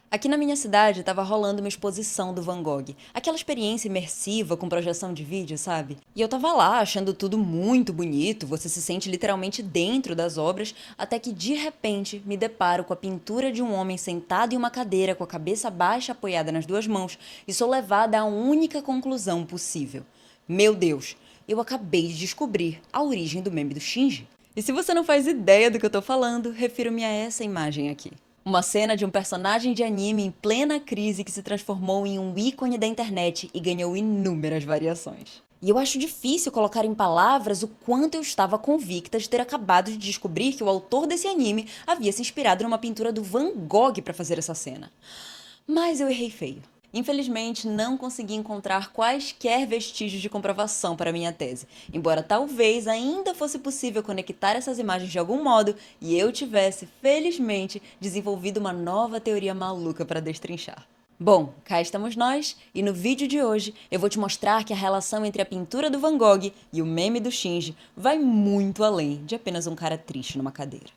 Aqui na minha cidade estava rolando uma exposição do Van Gogh, aquela experiência imersiva com projeção de vídeo, sabe? E eu tava lá achando tudo muito bonito, você se sente literalmente dentro das obras, até que de repente me deparo com a pintura de um homem sentado em uma cadeira com a cabeça baixa apoiada nas duas mãos e sou levada à única conclusão possível. Meu Deus, eu acabei de descobrir a origem do meme do Shinji. E se você não faz ideia do que eu tô falando, refiro-me a essa imagem aqui. Uma cena de um personagem de anime em plena crise que se transformou em um ícone da internet e ganhou inúmeras variações. E eu acho difícil colocar em palavras o quanto eu estava convicta de ter acabado de descobrir que o autor desse anime havia se inspirado numa pintura do Van Gogh para fazer essa cena. Mas eu errei feio. Infelizmente, não consegui encontrar quaisquer vestígios de comprovação para minha tese, embora talvez ainda fosse possível conectar essas imagens de algum modo e eu tivesse, felizmente, desenvolvido uma nova teoria maluca para destrinchar. Bom, cá estamos nós, e no vídeo de hoje eu vou te mostrar que a relação entre a pintura do Van Gogh e o meme do Shinji vai muito além de apenas um cara triste numa cadeira.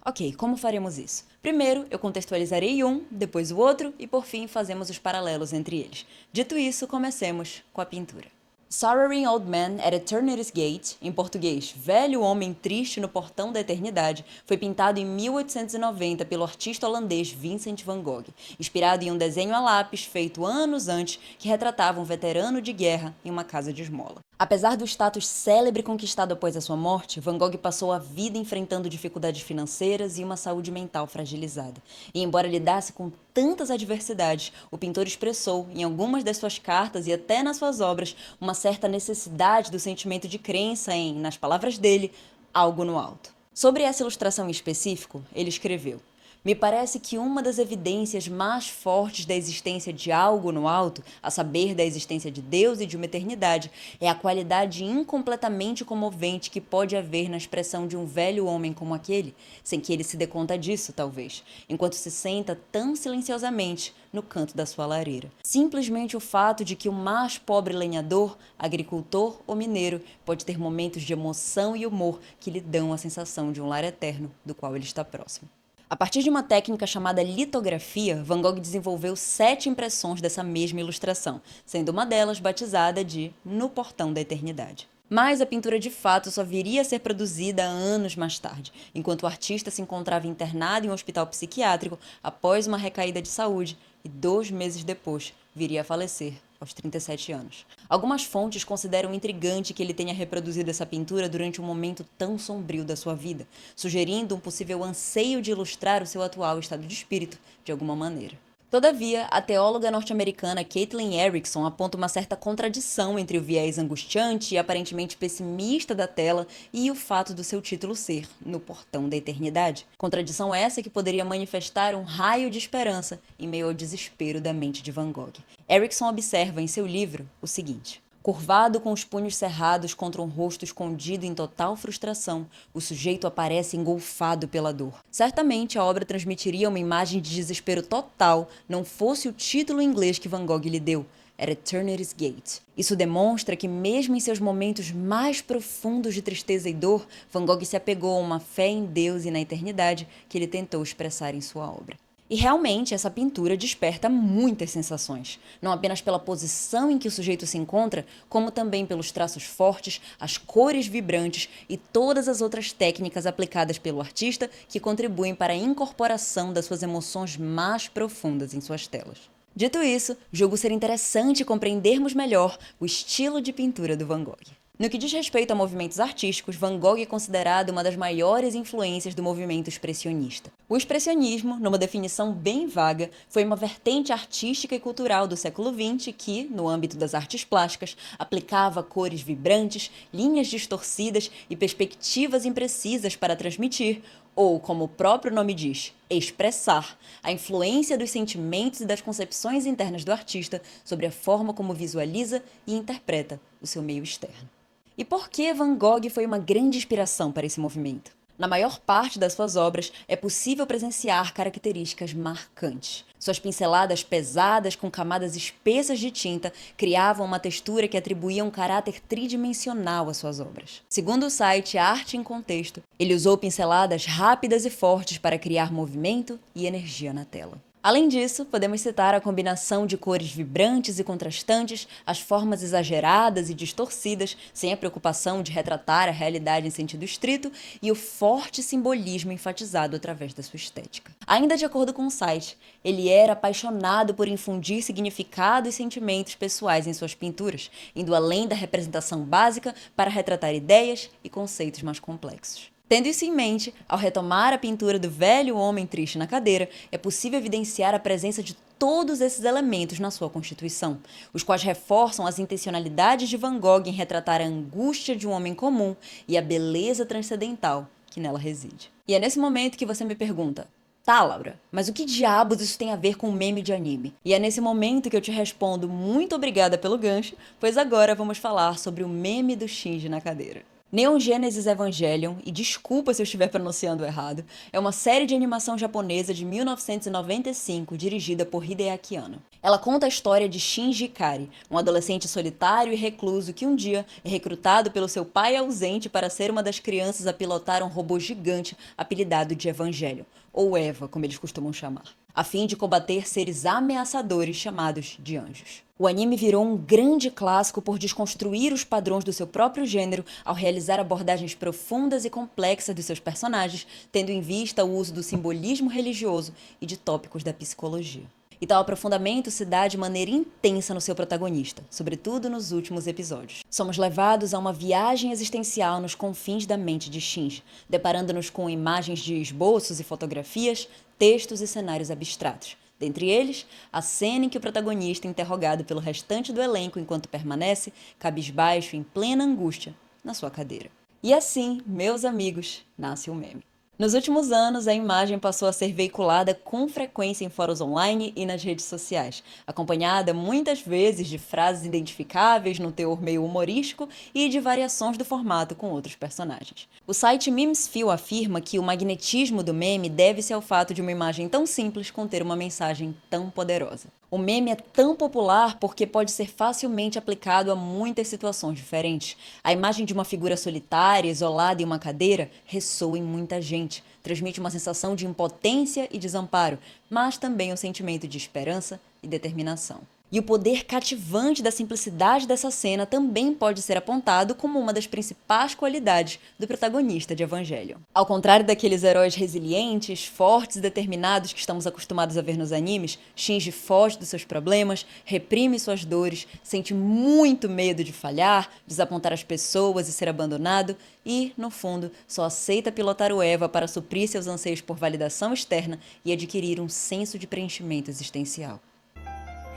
Ok, como faremos isso? Primeiro, eu contextualizarei um, depois o outro e por fim fazemos os paralelos entre eles. Dito isso, comecemos com a pintura. Sorrowing Old Man at Eternity's Gate, em português, Velho Homem Triste no Portão da Eternidade, foi pintado em 1890 pelo artista holandês Vincent van Gogh, inspirado em um desenho a lápis feito anos antes que retratava um veterano de guerra em uma casa de esmola. Apesar do status célebre conquistado após a sua morte, Van Gogh passou a vida enfrentando dificuldades financeiras e uma saúde mental fragilizada. E embora lidasse com tantas adversidades, o pintor expressou, em algumas das suas cartas e até nas suas obras, uma certa necessidade do sentimento de crença em, nas palavras dele, algo no alto. Sobre essa ilustração em específico, ele escreveu: me parece que uma das evidências mais fortes da existência de algo no alto, a saber, da existência de Deus e de uma eternidade, é a qualidade incompletamente comovente que pode haver na expressão de um velho homem como aquele, sem que ele se dê conta disso, talvez, enquanto se senta tão silenciosamente no canto da sua lareira. Simplesmente o fato de que o mais pobre lenhador, agricultor ou mineiro pode ter momentos de emoção e humor que lhe dão a sensação de um lar eterno do qual ele está próximo. A partir de uma técnica chamada litografia, Van Gogh desenvolveu 7 impressões dessa mesma ilustração, sendo uma delas batizada de No Portão da Eternidade. Mas a pintura de fato só viria a ser produzida anos mais tarde, enquanto o artista se encontrava internado em um hospital psiquiátrico após uma recaída de saúde e 2 meses depois viria a falecer, aos 37 anos. Algumas fontes consideram intrigante que ele tenha reproduzido essa pintura durante um momento tão sombrio da sua vida, sugerindo um possível anseio de ilustrar o seu atual estado de espírito, de alguma maneira. Todavia, a teóloga norte-americana Caitlin Erickson aponta uma certa contradição entre o viés angustiante e aparentemente pessimista da tela e o fato do seu título ser No Portão da Eternidade. Contradição essa que poderia manifestar um raio de esperança em meio ao desespero da mente de Van Gogh. Erickson observa em seu livro o seguinte: curvado com os punhos cerrados contra um rosto escondido em total frustração, o sujeito aparece engolfado pela dor. Certamente a obra transmitiria uma imagem de desespero total, não fosse o título em inglês que Van Gogh lhe deu, At Eternity's Gate. Isso demonstra que mesmo em seus momentos mais profundos de tristeza e dor, Van Gogh se apegou a uma fé em Deus e na eternidade que ele tentou expressar em sua obra. E realmente essa pintura desperta muitas sensações, não apenas pela posição em que o sujeito se encontra, como também pelos traços fortes, as cores vibrantes e todas as outras técnicas aplicadas pelo artista que contribuem para a incorporação das suas emoções mais profundas em suas telas. Dito isso, julgo ser interessante compreendermos melhor o estilo de pintura do Van Gogh. No que diz respeito a movimentos artísticos, Van Gogh é considerado uma das maiores influências do movimento expressionista. O expressionismo, numa definição bem vaga, foi uma vertente artística e cultural do século XX que, no âmbito das artes plásticas, aplicava cores vibrantes, linhas distorcidas e perspectivas imprecisas para transmitir, ou, como o próprio nome diz, expressar, a influência dos sentimentos e das concepções internas do artista sobre a forma como visualiza e interpreta o seu meio externo. E por que Van Gogh foi uma grande inspiração para esse movimento? Na maior parte das suas obras, é possível presenciar características marcantes. Suas pinceladas pesadas com camadas espessas de tinta criavam uma textura que atribuía um caráter tridimensional às suas obras. Segundo o site Arte em Contexto, ele usou pinceladas rápidas e fortes para criar movimento e energia na tela. Além disso, podemos citar a combinação de cores vibrantes e contrastantes, as formas exageradas e distorcidas, sem a preocupação de retratar a realidade em sentido estrito, e o forte simbolismo enfatizado através da sua estética. Ainda de acordo com o site, ele era apaixonado por infundir significado e sentimentos pessoais em suas pinturas, indo além da representação básica para retratar ideias e conceitos mais complexos. Tendo isso em mente, ao retomar a pintura do velho homem triste na cadeira, é possível evidenciar a presença de todos esses elementos na sua constituição, os quais reforçam as intencionalidades de Van Gogh em retratar a angústia de um homem comum e a beleza transcendental que nela reside. E é nesse momento que você me pergunta: tá, Laura, mas o que diabos isso tem a ver com um meme de anime? E é nesse momento que eu te respondo muito obrigada pelo gancho, pois agora vamos falar sobre o meme do Shinji na cadeira. Neon Genesis Evangelion, e desculpa se eu estiver pronunciando errado, é uma série de animação japonesa de 1995 dirigida por Hideaki Anno. Ela conta a história de Shinji Ikari, um adolescente solitário e recluso que um dia é recrutado pelo seu pai ausente para ser uma das crianças a pilotar um robô gigante apelidado de Evangelion, ou Eva, como eles costumam chamar, a fim de combater seres ameaçadores chamados de anjos. O anime virou um grande clássico por desconstruir os padrões do seu próprio gênero ao realizar abordagens profundas e complexas dos seus personagens, tendo em vista o uso do simbolismo religioso e de tópicos da psicologia. E tal aprofundamento se dá de maneira intensa no seu protagonista, sobretudo nos últimos episódios. Somos levados a uma viagem existencial nos confins da mente de Shinji, deparando-nos com imagens de esboços e fotografias, textos e cenários abstratos. Dentre eles, a cena em que o protagonista é interrogado pelo restante do elenco enquanto permanece, cabisbaixo, em plena angústia, na sua cadeira. E assim, meus amigos, nasce o meme. Nos últimos anos, a imagem passou a ser veiculada com frequência em fóruns online e nas redes sociais, acompanhada muitas vezes de frases identificáveis num teor meio humorístico e de variações do formato com outros personagens. O site Memesfeel afirma que o magnetismo do meme deve-se ao fato de uma imagem tão simples conter uma mensagem tão poderosa. O meme é tão popular porque pode ser facilmente aplicado a muitas situações diferentes. A imagem de uma figura solitária, isolada em uma cadeira, ressoa em muita gente, transmite uma sensação de impotência e desamparo, mas também um sentimento de esperança e determinação. E o poder cativante da simplicidade dessa cena também pode ser apontado como uma das principais qualidades do protagonista de Evangelion. Ao contrário daqueles heróis resilientes, fortes e determinados que estamos acostumados a ver nos animes, Shinji foge dos seus problemas, reprime suas dores, sente muito medo de falhar, desapontar as pessoas e ser abandonado e, no fundo, só aceita pilotar o Eva para suprir seus anseios por validação externa e adquirir um senso de preenchimento existencial.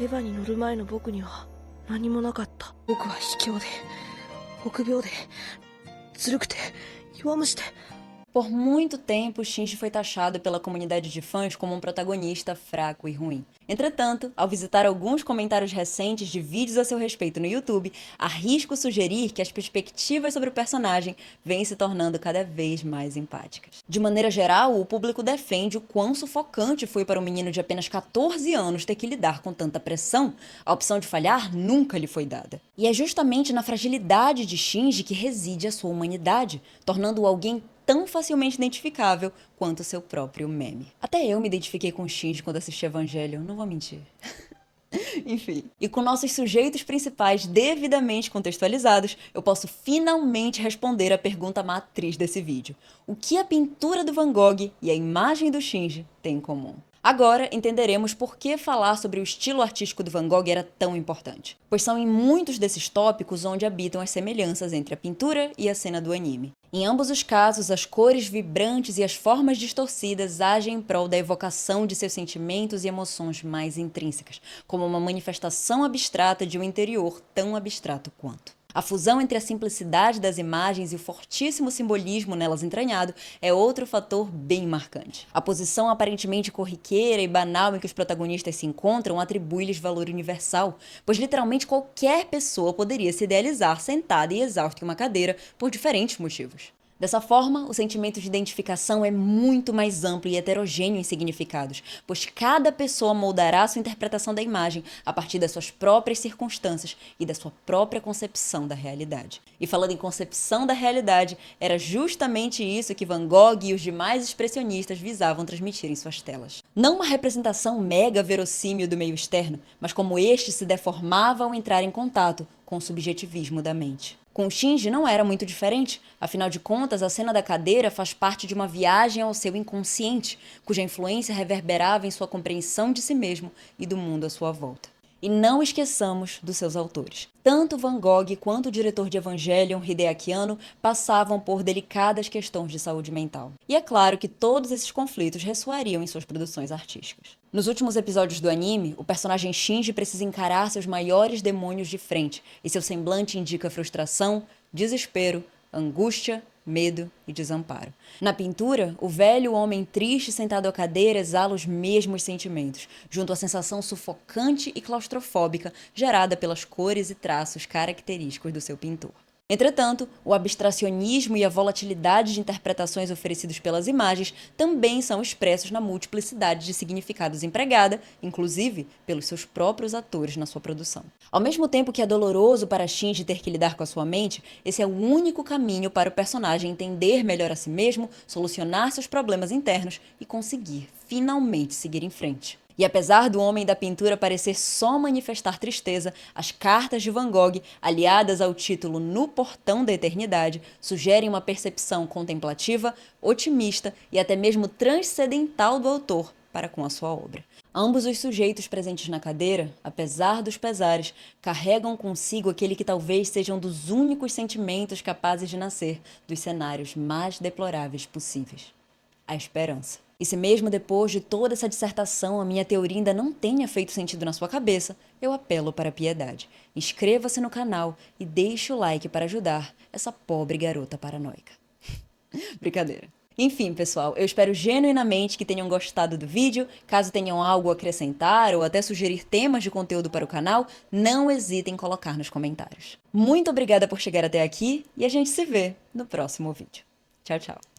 エヴァに乗る前の僕には何もなかった。僕は卑怯で、臆病で、ずるくて、弱虫で。 Por muito tempo, Shinji foi taxado pela comunidade de fãs como um protagonista fraco e ruim. Entretanto, ao visitar alguns comentários recentes de vídeos a seu respeito no YouTube, arrisco sugerir que as perspectivas sobre o personagem vêm se tornando cada vez mais empáticas. De maneira geral, o público defende o quão sufocante foi para um menino de apenas 14 anos ter que lidar com tanta pressão. A opção de falhar nunca lhe foi dada. E é justamente na fragilidade de Shinji que reside a sua humanidade, tornando-o alguém tão facilmente identificável quanto seu próprio meme. Até eu me identifiquei com o Shinji quando assisti Evangelion, não vou mentir. Enfim. E com nossos sujeitos principais devidamente contextualizados, eu posso finalmente responder a pergunta matriz desse vídeo. O que a pintura do Van Gogh e a imagem do Shinji têm em comum? Agora entenderemos por que falar sobre o estilo artístico do Van Gogh era tão importante. Pois são em muitos desses tópicos onde habitam as semelhanças entre a pintura e a cena do anime. Em ambos os casos, as cores vibrantes e as formas distorcidas agem em prol da evocação de seus sentimentos e emoções mais intrínsecas, como uma manifestação abstrata de um interior tão abstrato quanto. A fusão entre a simplicidade das imagens e o fortíssimo simbolismo nelas entranhado é outro fator bem marcante. A posição aparentemente corriqueira e banal em que os protagonistas se encontram atribui-lhes valor universal, pois literalmente qualquer pessoa poderia se idealizar sentada e exausta em uma cadeira por diferentes motivos. Dessa forma, o sentimento de identificação é muito mais amplo e heterogêneo em significados, pois cada pessoa moldará sua interpretação da imagem a partir das suas próprias circunstâncias e da sua própria concepção da realidade. E falando em concepção da realidade, era justamente isso que Van Gogh e os demais expressionistas visavam transmitir em suas telas. Não uma representação mega verossímil do meio externo, mas como este se deformava ao entrar em contato com o subjetivismo da mente. Com o Shinji não era muito diferente, afinal de contas, a cena da cadeira faz parte de uma viagem ao seu inconsciente, cuja influência reverberava em sua compreensão de si mesmo e do mundo à sua volta. E não esqueçamos dos seus autores. Tanto Van Gogh quanto o diretor de Evangelion, Hideaki Anno, passavam por delicadas questões de saúde mental. E é claro que todos esses conflitos ressoariam em suas produções artísticas. Nos últimos episódios do anime, o personagem Shinji precisa encarar seus maiores demônios de frente, e seu semblante indica frustração, desespero, angústia, medo e desamparo. Na pintura, o velho homem triste sentado à cadeira exala os mesmos sentimentos, junto à sensação sufocante e claustrofóbica gerada pelas cores e traços característicos do seu pintor. Entretanto, o abstracionismo e a volatilidade de interpretações oferecidos pelas imagens também são expressos na multiplicidade de significados empregada, inclusive pelos seus próprios atores na sua produção. Ao mesmo tempo que é doloroso para Shinji ter que lidar com a sua mente, esse é o único caminho para o personagem entender melhor a si mesmo, solucionar seus problemas internos e conseguir finalmente seguir em frente. E apesar do homem da pintura parecer só manifestar tristeza, as cartas de Van Gogh, aliadas ao título No Portão da Eternidade, sugerem uma percepção contemplativa, otimista e até mesmo transcendental do autor para com a sua obra. Ambos os sujeitos presentes na cadeira, apesar dos pesares, carregam consigo aquele que talvez seja um dos únicos sentimentos capazes de nascer dos cenários mais deploráveis possíveis: a esperança. E se mesmo depois de toda essa dissertação a minha teoria ainda não tenha feito sentido na sua cabeça, eu apelo para a piedade. Inscreva-se no canal e deixe o like para ajudar essa pobre garota paranoica. Brincadeira. Enfim, pessoal, eu espero genuinamente que tenham gostado do vídeo. Caso tenham algo a acrescentar ou até sugerir temas de conteúdo para o canal, não hesitem em colocar nos comentários. Muito obrigada por chegar até aqui e a gente se vê no próximo vídeo. Tchau, tchau.